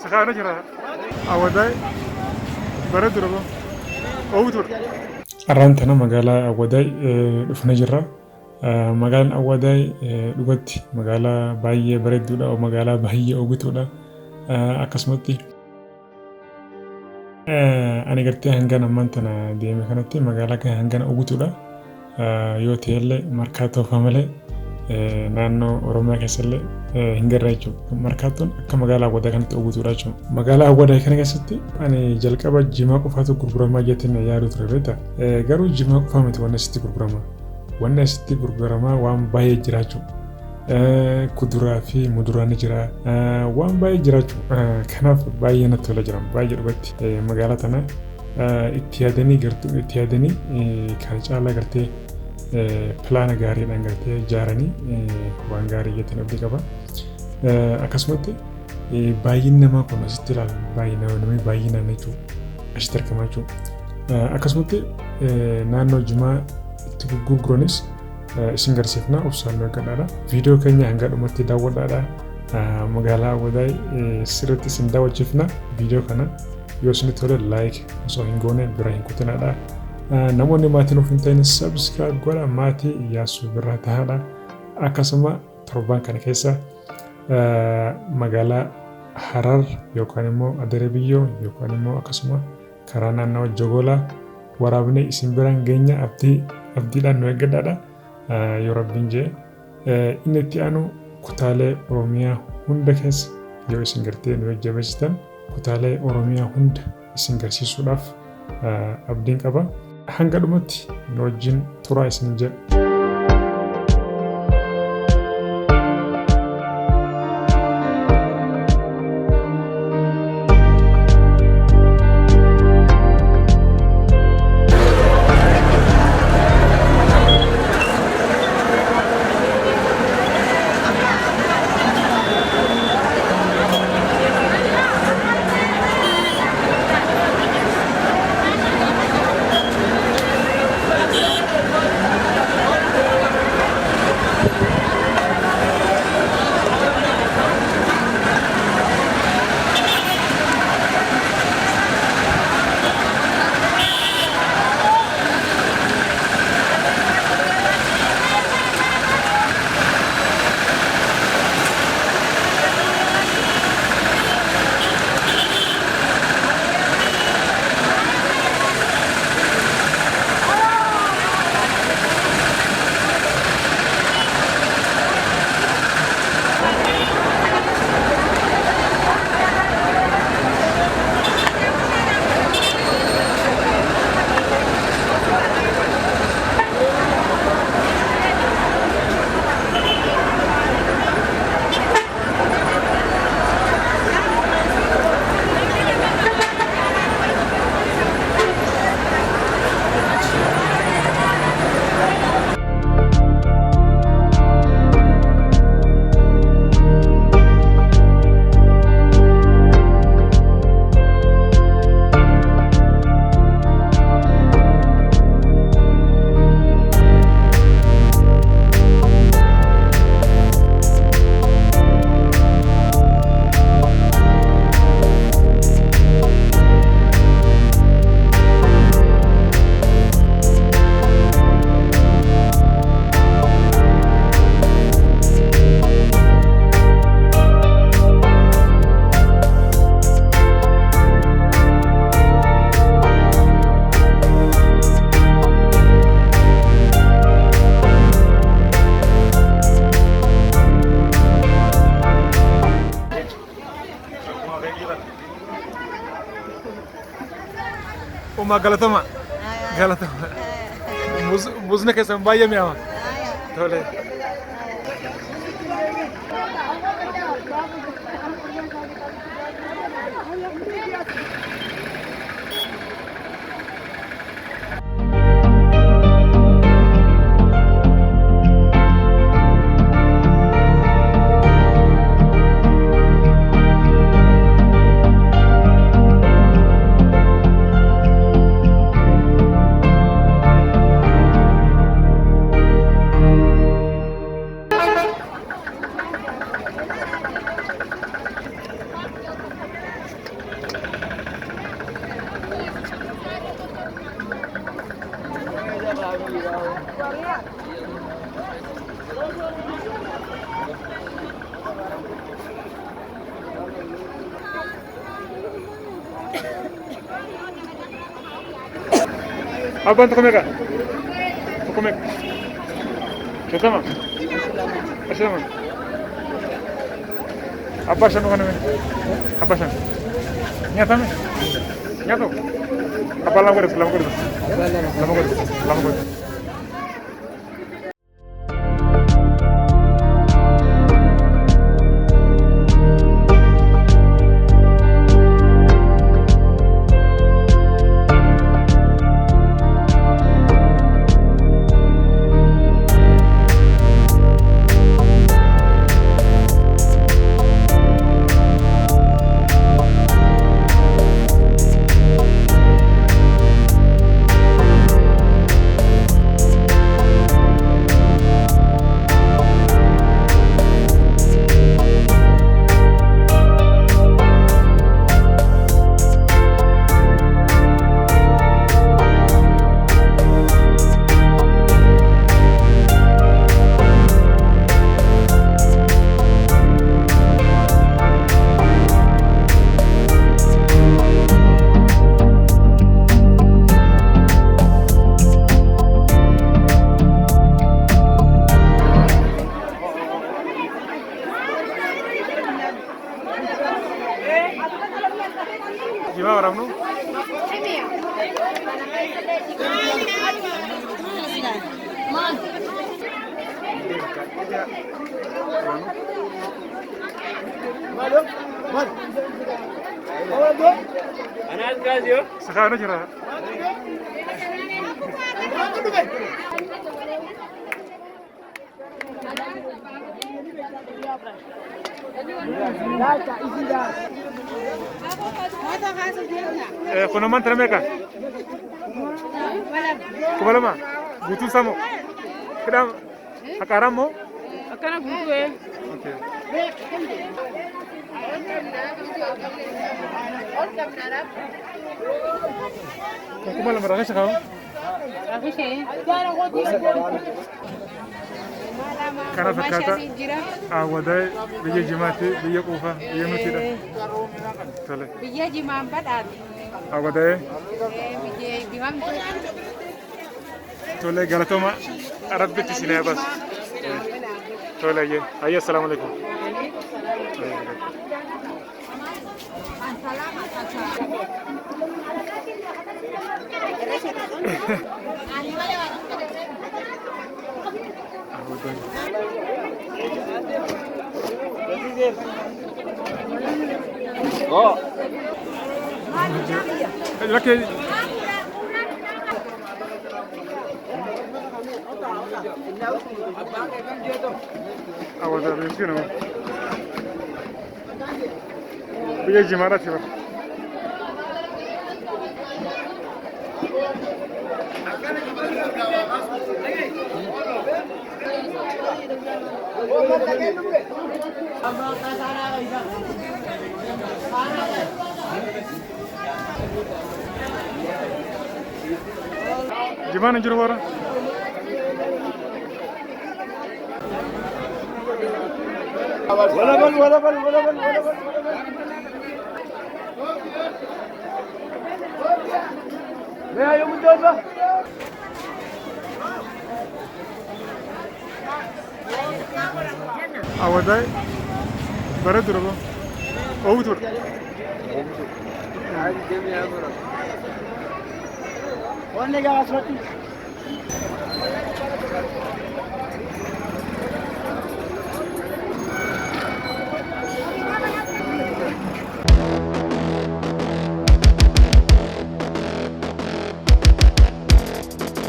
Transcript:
سخانة جرا أوداي برد ربو أوتور أرانتنا مقالة أوداي دفنا جرا مقالة أوداي لغتي مقالة باية برد ولا أو مقالة باية أوتور أكسمتي أنا قلت هنجان أمانتنا دي مكانتي مقالة هنجان أوتور يوتيل مركاتو فاميلي naannoo Oromiyaa keessallee hin garra jechuudha. Markaattoon akka magaalaa Awwadaa kanatti uwwituudha jechuudha. Magaalaa Awwadaa kana keessatti ani jalqaba jimaa qofaatu gurguramaa jettiin yaadu ture beektaa. Garuu jimaa qofaa miti wanni asitti gurguramaa. Wanni asitti gurguramaa waan baay'ee jira jechuudha. Kuduraa fi muduraan ni jira. Waan baay'ee jira jechuudha. Kanaaf baay'ee natti tola jiran baay'ee dhugatti. Magaalaa tana itti yaadanii kan caalaa gartee pilaana gaariidhaan gartee ijaaranii waan gaarii jettiin abdii qaba. Akkasumatti baay'inni namaa kun asitti ilaalu namni baay'inaan jechuudha asitti argamaa jechuudha. Akkasumatti naannoo jimaa itti gurguranis isin garsiifnaa obsaan eeggadhaadha. Viidiyoo keenya hanga dhumatti daawwadhaadha. Magaalaa Awwadaay sirriitti isin daawwachiifna. Viidiyoo kana yoo isinitti tole laayik osoo hin goone bira hin kutinaadha. Namoonni maatiin of hin ta'in sabskiraayib godhaa maatii Iyyaasuu Birraa ta'aadha. Akkasuma torban kana keessa magaalaa Harar yookaan immoo Adaree Biyyoo yookaan immoo akkasuma karaa naannawaa Jogolaa waraabnee isin biraan geenya abdiidhaan nu eeggadhaadha. Yoo Rabbiin jedhe inni itti aanu kutaalee Oromiyaa hunda keessa yoo isin gartee nu jajjabeessitan kutaalee Oromiyaa hunda isin garsiisuudhaaf abdiin qaba. Hanga dhumatti nu wajjin turaa isin jedha. Uma galatama. Galatama. Muzna ke sambayya mi awa. Tole. Abang tu komeka. Komek. Ketama. Asama. Apa sanu kana me? Apa sanu? Nyata me? Nyato. Apa lam ko? Lam ko. Gimana orang nu? Sekarang cerah. Kuna mantra mereka? Kemana mah? Butuh samo. Kedam, akaram mo? Akana butuh Oke. Kau kemana mereka sekarang? Aku sih. Karena berkata, awadai biaya jemati, biaya kufa, biaya nutida. Tole. Biaya jima 4 at. Awadai. Biaya bimam. Tole galatoma, Arab biti sini ya bas. Tole ye. Ayah assalamualaikum. Oh. Laki. Awal dah mungkin nama. Biaya jemara sih pak. Gimana juru orang? Wala. Ayo mencoba. Awadai, barat dulu. Oh betul.